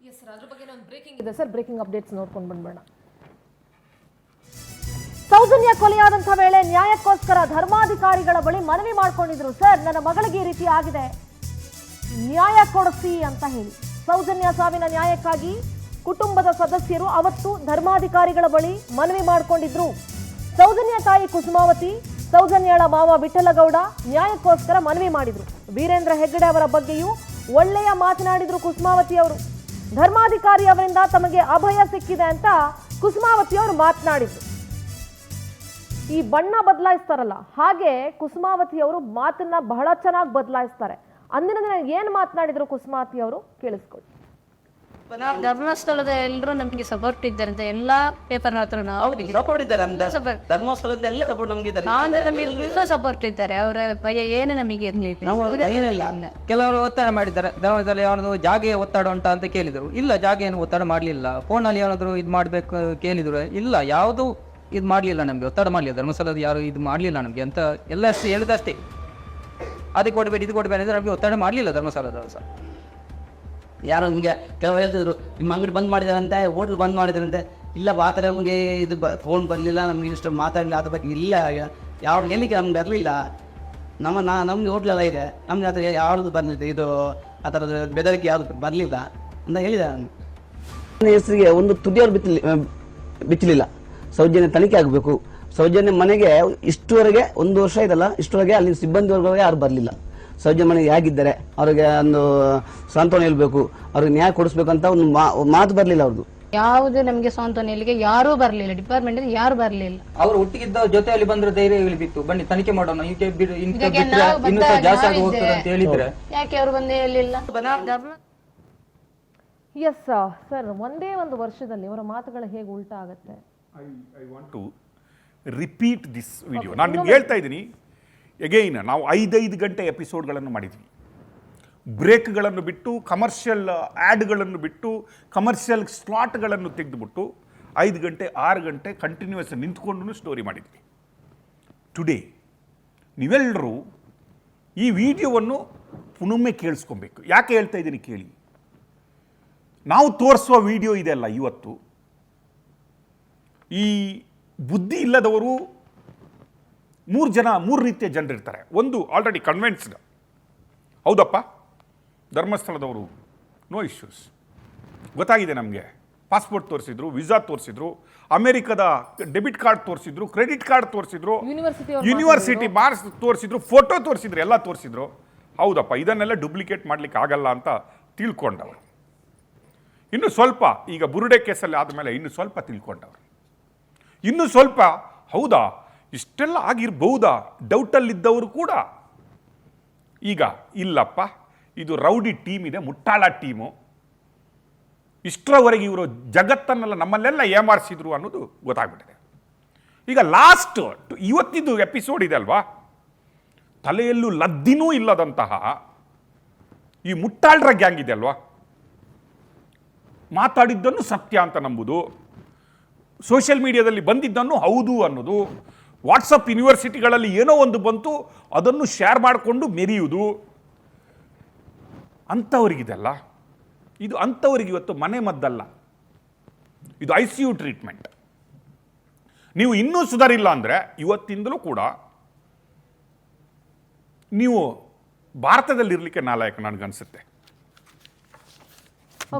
Yes sir, ಅದ್ರ ಬಗ್ಗೆ ಒಂದು ಬ್ರೇಕಿಂಗ್ ಇದೆ ಸರ್. ಬ್ರೇಕಿಂಗ್ ಅಪ್ಡೇಟ್ಸ್ ನೋಡ್ಕೊಂಡು ಬಂದ್ಬೇಡ. ಸೌಜನ್ಯ ಕೊಲೆಯಾದಂತಹ ವೇಳೆ ನ್ಯಾಯಕ್ಕೋಸ್ಕರ ಧರ್ಮಾಧಿಕಾರಿಗಳ ಬಳಿ ಮನವಿ ಮಾಡ್ಕೊಂಡಿದ್ರು. ಸರ್, ನನ್ನ ಮಗಳಿಗೆ ಈ ರೀತಿ ಆಗಿದೆ, ನ್ಯಾಯ ಕೊಡಿಸಿ ಅಂತ ಹೇಳಿ. ಸೌಜನ್ಯ ಸಾವಿನ ನ್ಯಾಯಕ್ಕಾಗಿ ಕುಟುಂಬದ ಸದಸ್ಯರು ಅವತ್ತು ಧರ್ಮಾಧಿಕಾರಿಗಳ ಬಳಿ ಮನವಿ ಮಾಡಿಕೊಂಡಿದ್ರು. ಸೌಜನ್ಯ ತಾಯಿ ಕುಸುಮಾವತಿ, ಸೌಜನ್ಯಳ ಮಾವ ವಿಠಲಗೌಡ ನ್ಯಾಯಕ್ಕೋಸ್ಕರ ಮನವಿ ಮಾಡಿದ್ರು. ವೀರೇಂದ್ರ ಹೆಗ್ಗಡೆ ಅವರ ಬಗ್ಗೆಯೂ ಒಳ್ಳೆಯ ಮಾತನಾಡಿದ್ರು ಕುಸುಮಾವತಿ ಅವರು. ಧರ್ಮಾಧಿಕಾರಿ ಅವರಿಂದ ತಮಗೆ ಅಭಯ ಸಿಕ್ಕಿದೆ ಅಂತ ಕುಸುಮಾವತಿ ಅವರು ಮಾತನಾಡಿದ್ರು. ಈ ಬಣ್ಣ ಬದಲಾಯಿಸ್ತಾರಲ್ಲ, ಹಾಗೆ ಕುಸುಮಾವತಿ ಅವರು ಮಾತನ್ನ ಬಹಳ ಚೆನ್ನಾಗಿ ಬದಲಾಯಿಸ್ತಾರೆ. ಅಂದಿನ ದಿನ ಏನ್ ಮಾತನಾಡಿದ್ರು ಕುಸುಮಾವತಿ ಅವರು, ಕೇಳಿಸ್ಕೊಳ್ಳಿ. ಧರ್ಮಸ್ಥಳದ ಎಲ್ಲರೂ ನಮಗೆ ಸಪೋರ್ಟ್ ಇದ್ದಾರೆ ಅಂತ ಎಲ್ಲಾ ಪೇಪರ್ ಹತ್ರ ಸಪೋರ್ಟ್ ಇದ್ದಾರೆ. ಅವರ ಭಯ ಏನು ನಮಗೆ ಇರಲಿಲ್ಲ. ಕೆಲವರು ಒತ್ತಡ ಮಾಡಿದ್ದಾರೆ. ಧರ್ಮದಲ್ಲಿ ಯಾವ್ದು ಜಾಗೆ ಒತ್ತಡ ಉಂಟಾ ಅಂತ ಕೇಳಿದ್ರು. ಇಲ್ಲ, ಜಾಗ ಏನು ಒತ್ತಡ ಮಾಡ್ಲಿಲ್ಲ. ಫೋನಲ್ಲಿ ಏನಾದ್ರು ಇದು ಮಾಡ್ಬೇಕು ಕೇಳಿದ್ರು. ಇಲ್ಲ, ಯಾವುದು ಇದು ಮಾಡ್ಲಿಲ್ಲ, ನಮ್ಗೆ ಒತ್ತಡ ಮಾಡ್ಲಿಲ್ಲ. ಧರ್ಮಸ್ಥಳದ ಯಾರು ಇದು ಮಾಡ್ಲಿಲ್ಲ ನಮ್ಗೆ ಅಂತ ಎಲ್ಲ ಹೇಳಿದಷ್ಟೇ. ಅದಕ್ಕೆ ಕೊಡ್ಬೇಡಿ ಇದು ಕೊಡ್ಬೇಡಿ ಅಂದ್ರೆ ನಮ್ಗೆ ಒತ್ತಡ ಮಾಡ್ಲಿಲ್ಲ ಧರ್ಮಸ್ಥಳದವರು ಸಹ. ಯಾರೋ ನಿಮಗೆ ಕೆಲವು ಹೇಳ್ತಿದ್ರು, ನಿಮ್ಮ ಅಂಗಡಿ ಬಂದ್ ಮಾಡಿದಾರಂತೆ, ಹೋಟ್ಲ್ ಬಂದ್ ಮಾಡಿದಾರಂತೆ. ಇಲ್ಲ, ಆ ಥರ ನಮಗೆ ಇದು ಫೋನ್ ಬರಲಿಲ್ಲ, ನಮ್ಗೆ ಇಷ್ಟು ಮಾತಾಡಲಿಲ್ಲ, ಅದ್ರ ಬಗ್ಗೆ ಇಲ್ಲ, ಯಾವ ಎಲ್ಲಿಗೆ ನಮ್ಗೆ ಬರಲಿಲ್ಲ. ನಮ್ಗೆ ಹೋಟ್ಲೆಲ್ಲ ಇದೆ, ನಮ್ಗೆ ಆ ಥರ ಯಾವುದು ಬಂದಿದೆ, ಇದು ಆ ಥರದ ಬೆದರಿಕೆ ಯಾವುದು ಬರಲಿಲ್ಲ ಅಂತ ಹೇಳಿದ. ನನ್ನ ಹೆಸರಿಗೆ ಒಂದು ತುದಿಯವರು ಬಿಚ್ಚಲಿಲ್ಲ. ಸೌಜನ್ಯ ತನಿಖೆ ಆಗಬೇಕು. ಸೌಜನ್ಯ ಮನೆಗೆ ಇಷ್ಟುವರೆಗೆ 1 ವರ್ಷ ಇದಲ್ಲ, ಇಷ್ಟುವರೆಗೆ ಅಲ್ಲಿ ಸಿಬ್ಬಂದಿ ವರ್ಗವೇ ಯಾರು ಬರಲಿಲ್ಲ. ಸೌಜನ್ಯ ಮನೆಗೆ ಹೇಗಿದ್ದಾರೆ, ಅವ್ರಿಗೆ ಒಂದು ಸಾಂತ್ವನ ಹೇಳ್ಬೇಕು, ಅವ್ರಿಗೆ ನ್ಯಾಯ ಕೊಡಿಸ್ಬೇಕು ಅಂತ ಒಂದು ಮಾತು ಬರಲಿಲ್ಲ ಅವ್ರದ್ದು. ಯಾವುದೇ ನಮಗೆ ಸಾಂತ್ವನ ಇಲ್ಲಿಗೆ ಯಾರೂ ಬರಲಿಲ್ಲ, ಡಿಪಾರ್ಟ್ಮೆಂಟ್ ಯಾರು ಬರಲಿಲ್ಲ. ಅವ್ರು ಒಟ್ಟಿಗಿದ್ದ ಜೊತೆಯಲ್ಲಿ ಬಂದ್ರೆ ಧೈರ್ಯ ಹೇಳಿಬಿತ್ತು, ಬನ್ನಿ ತನಿಖೆ ಮಾಡೋಣ, ಇನ್ನೂ ಜಾಸ್ತಿ ಆಗಿ ಹೋಗ್ತದೆ ಅಂತ ಹೇಳಿದ್ರೆ ಯಾಕೆ ಅವರು ಬಂದು ಹೇಳಿಲ್ಲ. ಎಸ್ ಸರ್, ಒಂದೇ ಒಂದು ವರ್ಷದಲ್ಲಿ ಇವರ ಮಾತುಗಳು ಹೇಗೆ ಉಲ್ಟಾ ಆಗುತ್ತೆ? I want to repeat this video. ನಾನು ನಿಮ್ಗೆ ಹೇಳ್ತಾ ಇದ್ದೀನಿ ಎಗೈನ್. ನಾವು 5 ಗಂಟೆ ಎಪಿಸೋಡ್ಗಳನ್ನು ಮಾಡಿದ್ವಿ. ಬ್ರೇಕ್ಗಳನ್ನು ಬಿಟ್ಟು, ಕಮರ್ಷಿಯಲ್ ಆ್ಯಡ್ಗಳನ್ನು ಬಿಟ್ಟು, ಕಮರ್ಷಿಯಲ್ ಸ್ಲಾಟ್ಗಳನ್ನು ತೆಗೆದುಬಿಟ್ಟು 5 ಗಂಟೆ 6 ಗಂಟೆ ಕಂಟಿನ್ಯೂಸ್ ನಿಂತ್ಕೊಂಡು ಸ್ಟೋರಿ ಮಾಡಿದ್ವಿ. ಟುಡೇ ನೀವೆಲ್ಲರೂ ಈ ವಿಡಿಯೋವನ್ನು ಪುನೊಮ್ಮೆ ಕೇಳಿಸ್ಕೊಬೇಕು. ಯಾಕೆ ಹೇಳ್ತಾ ಇದ್ದೀನಿ ಕೇಳಿ. ನಾವು ತೋರಿಸುವ ವಿಡಿಯೋ ಇದೆಯಲ್ಲ ಇವತ್ತು, ಈ ಬುದ್ಧಿ ಇಲ್ಲದವರು 3 ರೀತಿಯ ಜನರಿರ್ತಾರೆ. ಒಂದು ಆಲ್ರೆಡಿ ಕನ್ವಿನ್ಸ್ಡ್, ಹೌದಪ್ಪ ಧರ್ಮಸ್ಥಳದವರು ನೋ ಇಶ್ಯೂಸ್, ಗೊತ್ತಾಗಿದೆ ನಮಗೆ, ಪಾಸ್ಪೋರ್ಟ್ ತೋರಿಸಿದ್ರು, ವೀಸಾ ತೋರಿಸಿದ್ರು, ಅಮೆರಿಕದ ಡೆಬಿಟ್ ಕಾರ್ಡ್ ತೋರಿಸಿದ್ರು, ಕ್ರೆಡಿಟ್ ಕಾರ್ಡ್ ತೋರಿಸಿದ್ರು, ಯೂನಿವರ್ಸಿಟಿ ಮಾರ್ಕ್ಸ್ ತೋರಿಸಿದ್ರು, ಫೋಟೋ ತೋರಿಸಿದ್ರು, ಎಲ್ಲ ತೋರಿಸಿದ್ರು. ಹೌದಪ್ಪ, ಇದನ್ನೆಲ್ಲ ಡೂಪ್ಲಿಕೇಟ್ ಮಾಡಲಿಕ್ಕೆ ಆಗಲ್ಲ ಅಂತ ತಿಳ್ಕೊಂಡವರು. ಇನ್ನು ಸ್ವಲ್ಪ, ಈಗ ಬುರುಡೆ ಕೇಸಲ್ಲಿ ಆದಮೇಲೆ ಇನ್ನು ಸ್ವಲ್ಪ ತಿಳ್ಕೊಂಡವರು. ಇನ್ನು ಸ್ವಲ್ಪ ಹೌದಾ ಇಷ್ಟೆಲ್ಲ ಆಗಿರ್ಬಹುದಾ ಡೌಟಲ್ಲಿದ್ದವರು ಕೂಡ ಈಗ ಇಲ್ಲಪ್ಪ, ಇದು ರೌಡಿ ಟೀಮ್ ಇದೆ, ಮುಟ್ಟಾಳ ಟೀಮು, ಇಷ್ಟರವರೆಗೆ ಇವರು ಜಗತ್ತನ್ನೆಲ್ಲ ನಮ್ಮಲ್ಲೆಲ್ಲ ಏಮಾರಿಸಿದ್ರು ಅನ್ನೋದು ಗೊತ್ತಾಗ್ಬಿಟ್ಟಿದೆ. ಈಗ ಲಾಸ್ಟ್ ಇವತ್ತಿದ್ದು ಎಪಿಸೋಡ್ ಇದೆ ಅಲ್ವಾ, ತಲೆಯಲ್ಲೂ ಲದ್ದಿನೂ ಇಲ್ಲದಂತಹ ಈ ಮುಟ್ಟಾಳರ ಗ್ಯಾಂಗ್ ಇದೆ ಅಲ್ವಾ, ಮಾತಾಡಿದ್ದನ್ನು ಸತ್ಯ ಅಂತ ನಂಬುದು, ಸೋಷಿಯಲ್ ಮೀಡಿಯಾದಲ್ಲಿ ಬಂದಿದ್ದನ್ನು ಹೌದು ಅನ್ನೋದು, ವಾಟ್ಸಪ್ ಯೂನಿವರ್ಸಿಟಿಗಳಲ್ಲಿ ಏನೋ ಒಂದು ಬಂತು ಅದನ್ನು ಶೇರ್ ಮಾಡಿಕೊಂಡು ಮೆರೆಯುವುದು, ಅಂಥವ್ರಿಗಿದೆಲ್ಲ ಇದು. ಅಂಥವ್ರಿಗೆ ಇವತ್ತು ಮನೆ ಮದ್ದಲ್ಲ, ಇದು ICU ಟ್ರೀಟ್ಮೆಂಟ್. ನೀವು ಇನ್ನೂ ಸುಧಾರಿಲ್ಲ ಅಂದರೆ ಇವತ್ತಿಂದಲೂ ಕೂಡ ನೀವು ಭಾರತದಲ್ಲಿರಲಿಕ್ಕೆ ನಾಲಾಯಕ ನನಗನ್ಸುತ್ತೆ.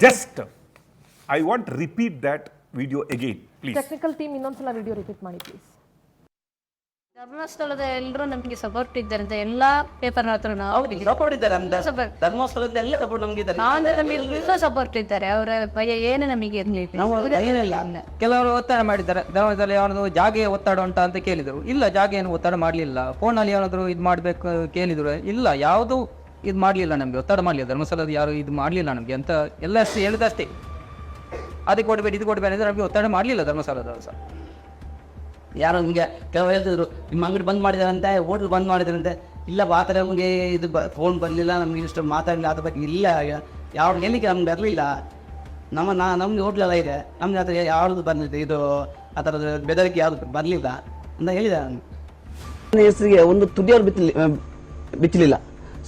Just I want repeat that video again please. Technical team ಇನ್ನೊಂದ್ಸಲ ವಿಡಿಯೋ ರಿಪೀಟ್ ಮಾಡಿ ಪ್ಲೀಸ್. ಧರ್ಮಸ್ಥಳದ ಎಲ್ಲರೂ ನಮಗೆ ಸಪೋರ್ಟ್ ಇದ್ದಾರೆ ಅಂತ ಎಲ್ಲಾ ಪೇಪರ್ ಹತ್ರ ಸಪೋರ್ಟ್ ಇದ್ದಾರೆ. ಧರ್ಮಸ್ಥಳದ ಎಲ್ಲ ಸಪೋರ್ಟ್ ನಮ್ಗೆ ಇದ್ದಾರೆ. ಸಪೋರ್ಟ್ ಇದ್ದಾರೆ. ಅವರ ಭಯ ಏನು ನಮಗೆ ಇರಲಿಲ್ಲ. ಕೆಲವರು ಒತ್ತಡ ಮಾಡಿದ್ದಾರೆ. ಧರ್ಮದಲ್ಲಿ ಯಾವ್ದು ಜಾಗೆ ಒತ್ತಡ ಉಂಟಾ ಅಂತ ಕೇಳಿದ್ರು. ಇಲ್ಲ, ಜಾಗ ಏನು ಒತ್ತಡ ಮಾಡ್ಲಿಲ್ಲ. ಫೋನಲ್ಲಿ ಏನಾದ್ರು ಇದು ಮಾಡ್ಬೇಕು ಕೇಳಿದ್ರು. ಇಲ್ಲ, ಯಾವುದು ಇದು ಮಾಡ್ಲಿಲ್ಲ, ನಮ್ಗೆ ಒತ್ತಡ ಮಾಡ್ಲಿಲ್ಲ. ಧರ್ಮಸ್ಥಳದ ಯಾರು ಇದು ಮಾಡ್ಲಿಲ್ಲ ನಮ್ಗೆ ಅಂತ ಎಲ್ಲ ಹೇಳಿದಷ್ಟೇ. ಅದಕ್ಕೆ ಕೊಡ್ಬೇಡಿ ಇದು ಕೊಡ್ಬೇಡಿ ಅಂದ್ರೆ ನಮ್ಗೆ ಒತ್ತಡ ಮಾಡ್ಲಿಲ್ಲ ಧರ್ಮಸ್ಥಳದವರು ಸಹ. ಯಾರೋ ನಿಮಗೆ ಕೆಲವು ಹೇಳ್ತಿದ್ರು, ನಿಮ್ಮ ಅಂಗಡಿ ಬಂದ್ ಮಾಡಿದಾರಂತೆ, ಹೋಟ್ಲ್ ಬಂದ್ ಮಾಡಿದಾರಂತೆ. ಇಲ್ಲ, ಆ ಥರ ನಮಗೆ ಇದು ಫೋನ್ ಬರಲಿಲ್ಲ, ನಮ್ಗೆ ಇಷ್ಟು ಮಾತಾಡಲಿಲ್ಲ, ಅದ್ರ ಬಗ್ಗೆ ಇಲ್ಲ, ಯಾವ ಎಲ್ಲಿಗೆ ನಮ್ಗೆ ಬರಲಿಲ್ಲ. ನಮ್ಗೆ ಹೋಟ್ಲೆಲ್ಲ ಇದೆ, ನಮ್ಗೆ ಆ ಥರ ಯಾವುದು ಬಂದಿದೆ, ಇದು ಆ ಥರದ ಬೆದರಿಕೆ ಯಾವುದು ಬರಲಿಲ್ಲ ಅಂತ ಹೇಳಿದ. ನನ್ನ ಹೆಸರಿಗೆ ಒಂದು ತುದಿಯವರು ಬಿಚ್ಚಲಿಲ್ಲ.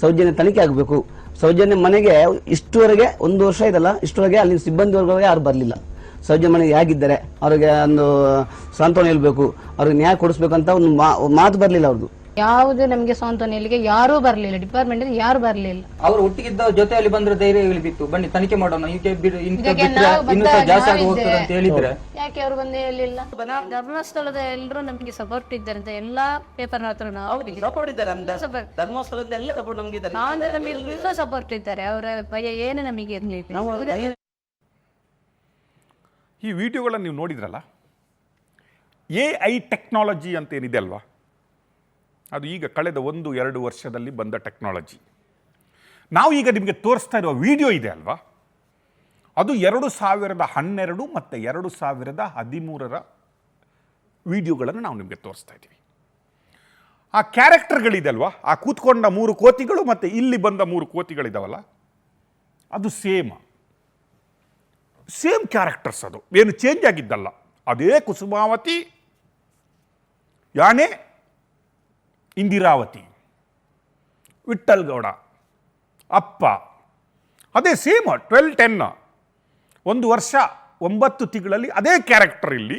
ಸೌಜನ್ಯ ತನಿಖೆ ಆಗಬೇಕು. ಸೌಜನ್ಯ ಮನೆಗೆ ಇಷ್ಟುವರೆಗೆ 1 ವರ್ಷ ಇದಲ್ಲ, ಇಷ್ಟುವರೆಗೆ ಅಲ್ಲಿ ಸಿಬ್ಬಂದಿ ವರ್ಗವೇ ಯಾರು ಬರಲಿಲ್ಲ. ಸೌಜನ್ಯ ಮನೆಗೆ ಹೇಗಿದ್ದಾರೆ, ಅವ್ರಿಗೆ ಒಂದು ಸಾಂತ್ವನ ಹೇಳ್ಬೇಕು, ಅವ್ರಿಗೆ ನ್ಯಾಯ ಕೊಡಿಸ್ಬೇಕು ಅಂತ ಒಂದು ಮಾತು ಬರಲಿಲ್ಲ ಅವ್ರದ್ದು. ಯಾವುದೇ ನಮಗೆ ಸಾಂತ್ವನ ಇಲ್ಲಿಗೆ ಯಾರೂ ಬರ್ಲಿಲ್ಲ, ಡಿಪಾರ್ಟ್ಮೆಂಟ್ ಯಾರು ಬರ್ಲಿಲ್ಲ. ಅವರು ಒಟ್ಟಿಗಿದ್ದ ಜೊತೆಯಲ್ಲಿ ಬಂದ್ರೆ ಧೈರ್ಯ ಹೇಳಿಬಿತ್ತು, ಬನ್ನಿ ತನಿಖೆ ಮಾಡೋಣ, ಇನ್ನೂ ಜಾಸ್ತಿ ಆಗಿ ಹೋಗ್ತದೆ ಅಂತ ಹೇಳಿದ್ರೆ ಯಾಕೆ ಅವರು ಬಂದು ಹೇಳಿಲ್ಲ? ಧರ್ಮಸ್ಥಳದ ಎಲ್ಲರೂ ನಮಗೆ ಸಪೋರ್ಟ್ ಇದ್ದಾರೆ ಅಂತ ಎಲ್ಲಾ ಪೇಪರ್ ಹತ್ರ ಅವರಿಗೆ ಸಪೋರ್ಟ್ ಇದ್ದಾರೆ, ಧರ್ಮಸ್ಥಳದ ಎಲ್ಲ ಸಪೋರ್ಟ್ ನಮ್ಗೆ ಇದ್ದಾರೆ, ನಮಗೆ ಸಪೋರ್ಟ್ ಇದ್ದಾರೆ. ಅವರ ಭಯ ಏನು ನಮಗೆ ಇರಲಿಲ್ಲ. ಈ ವಿಡಿಯೋಗಳನ್ನು ನೀವು ನೋಡಿದ್ರಲ್ಲ, AI ಟೆಕ್ನಾಲಜಿ ಅಂತ ಏನಿದೆ ಅಲ್ವಾ, ಅದು ಈಗ ಕಳೆದ 1-2 ವರ್ಷದಲ್ಲಿ ಬಂದ ಟೆಕ್ನಾಲಜಿ. ನಾವು ಈಗ ನಿಮಗೆ ತೋರಿಸ್ತಾ ಇರುವ ವಿಡಿಯೋ ಇದೆ ಅಲ್ವಾ, ಅದು 2012 ಮತ್ತು 2013 ವಿಡಿಯೋಗಳನ್ನು ನಾವು ನಿಮಗೆ ತೋರಿಸ್ತಾ ಇದ್ದೀವಿ. ಆ ಕ್ಯಾರೆಕ್ಟರ್ಗಳಿದೆ ಅಲ್ವಾ, ಆ ಕೂತ್ಕೊಂಡ 3 ಕೋತಿಗಳು ಮತ್ತು ಇಲ್ಲಿ ಬಂದ 3 ಕೋತಿಗಳಿದಾವಲ್ಲ, ಅದು ಸೇಮ್ ಕ್ಯಾರೆಕ್ಟರ್ಸ್, ಅದು ಏನು ಚೇಂಜ್ ಆಗಿದ್ದಲ್ಲ. ಅದೇ ಕುಸುಮಾವತಿ, ಯಾನೇ ಇಂದಿರಾವತಿ, ವಿಠ್ಠಲ್ ಗೌಡ, ಅಪ್ಪ, ಅದೇ ಸೇಮ್ 12-10 1 ವರ್ಷ 9 ತಿಂಗಳಲ್ಲಿ ಅದೇ ಕ್ಯಾರೆಕ್ಟರ್ ಇಲ್ಲಿ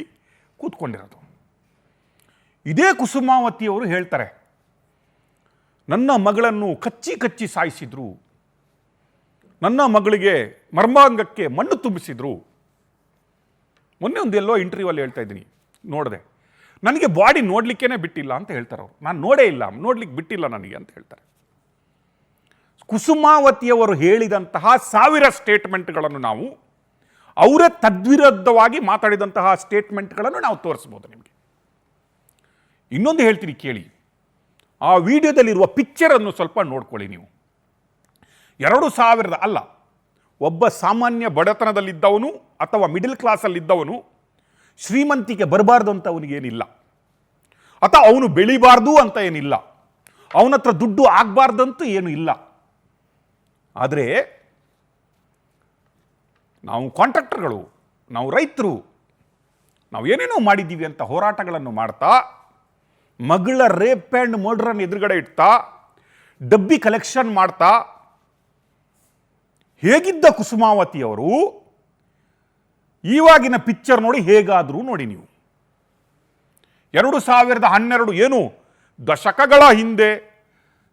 ಕೂತ್ಕೊಂಡಿರೋದು. ಇದೇ ಕುಸುಮಾವತಿಯವರು ಹೇಳ್ತಾರೆ, ನನ್ನ ಮಗಳನ್ನು ಕಚ್ಚಿ ಸಾಯಿಸಿದ್ರು, ನನ್ನ ಮಗಳಿಗೆ ಮರ್ಮಾಂಗಕ್ಕೆ ಮಣ್ಣು ತುಂಬಿಸಿದ್ರು. ಮೊನ್ನೆ ಒಂದೆಲ್ಲೋ ಇಂಟರ್ವ್ಯೂವಲ್ಲಿ ಹೇಳ್ತಾ ಇದ್ದೀನಿ, ನೋಡಿದೆ, ನನಗೆ ಬಾಡಿ ನೋಡಲಿಕ್ಕೇ ಬಿಟ್ಟಿಲ್ಲ ಅಂತ ಹೇಳ್ತಾರೆ ಅವರು. ನಾನು ನೋಡೇ ಇಲ್ಲ, ನೋಡ್ಲಿಕ್ಕೆ ಬಿಟ್ಟಿಲ್ಲ ನನಗೆ ಅಂತ ಹೇಳ್ತಾರೆ. ಕುಸುಮಾವತಿಯವರು ಹೇಳಿದಂತಹ 1000 ಸ್ಟೇಟ್ಮೆಂಟ್ಗಳನ್ನು ನಾವು, ಅವರೇ ತದ್ವಿರುದ್ಧವಾಗಿ ಮಾತಾಡಿದಂತಹ ಸ್ಟೇಟ್ಮೆಂಟ್ಗಳನ್ನು ನಾವು ತೋರಿಸ್ಬೋದು ನಿಮಗೆ. ಇನ್ನೊಂದು ಹೇಳ್ತೀನಿ ಕೇಳಿ, ಆ ವಿಡಿಯೋದಲ್ಲಿರುವ ಪಿಕ್ಚರನ್ನು ಸ್ವಲ್ಪ ನೋಡ್ಕೊಳ್ಳಿ ನೀವು. 2000 ಅಲ್ಲ, ಒಬ್ಬ ಸಾಮಾನ್ಯ ಬಡತನದಲ್ಲಿದ್ದವನು ಅಥವಾ ಮಿಡಿಲ್ ಕ್ಲಾಸಲ್ಲಿದ್ದವನು ಶ್ರೀಮಂತಿಕೆ ಬರಬಾರ್ದು ಅಂತ ಅವನಿಗೇನಿಲ್ಲ, ಅಥವಾ ಅವನು ಬೆಳಿಬಾರ್ದು ಅಂತ ಏನಿಲ್ಲ, ಅವನ ಹತ್ರ ದುಡ್ಡು ಆಗಬಾರ್ದಂತೂ ಏನು ಇಲ್ಲ. ಆದರೆ ನಾವು ಕಾಂಟ್ರಾಕ್ಟರ್ಗಳು, ನಾವು ರೈತರು, ನಾವು ಏನೇನೋ ಮಾಡಿದ್ದೀವಿ ಅಂತ ಹೋರಾಟಗಳನ್ನು ಮಾಡ್ತಾ, ಮಗಳ ರೇಪ್ ಆ್ಯಂಡ್ ಮರ್ಡರನ್ನು ಎದುರುಗಡೆ ಇಡ್ತಾ, ಡಬ್ಬಿ ಕಲೆಕ್ಷನ್ ಮಾಡ್ತಾ ಹೇಗಿದ್ದ ಕುಸುಮಾವತಿಯವರು ಇವಾಗಿನ ಪಿಕ್ಚರ್ ನೋಡಿ ಹೇಗಾದರೂ ನೋಡಿ ನೀವು. 2012 ಏನು ದಶಕಗಳ ಹಿಂದೆ,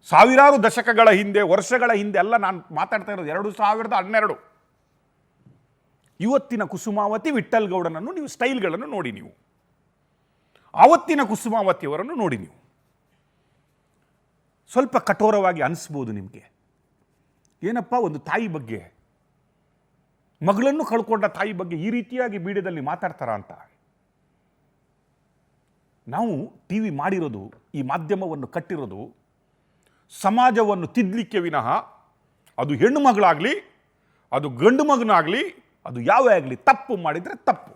ಸಾವಿರಾರು ದಶಕಗಳ ಹಿಂದೆ, ವರ್ಷಗಳ ಹಿಂದೆ ಅಲ್ಲ ನಾನು ಮಾತಾಡ್ತಾ ಇರೋದು, 2012. ಇವತ್ತಿನ ಕುಸುಮಾವತಿ, ವಿಠ್ಠಲ್ ಗೌಡನನ್ನು ನೀವು ಸ್ಟೈಲ್ಗಳನ್ನು ನೋಡಿ, ನೀವು ಆವತ್ತಿನ ಕುಸುಮಾವತಿಯವರನ್ನು ನೋಡಿ, ನೀವು ಸ್ವಲ್ಪ ಕಠೋರವಾಗಿ ಅನಿಸ್ಬೋದು ನಿಮಗೆ. ಏನಪ್ಪ, ಒಂದು ತಾಯಿ ಬಗ್ಗೆ, ಮಗಳನ್ನು ಕಳ್ಕೊಂಡ ತಾಯಿ ಬಗ್ಗೆ ಈ ರೀತಿಯಾಗಿ ಮೀಡಿಯಾದಲ್ಲಿ ಮಾತಾಡ್ತಾರ ಅಂತ. ನಾವು ಟಿವಿ ಮಾಡಿರೋದು, ಈ ಮಾಧ್ಯಮವನ್ನು ಕಟ್ಟಿರೋದು ಸಮಾಜವನ್ನು ತಿದ್ದಲಿಕ್ಕೆ ವಿನಃ, ಅದು ಹೆಣ್ಣು ಮಗಳಾಗಲಿ, ಅದು ಗಂಡು ಮಗನಾಗಲಿ, ಅದು ಯಾವೇ ಆಗಲಿ, ತಪ್ಪು ಮಾಡಿದರೆ ತಪ್ಪು.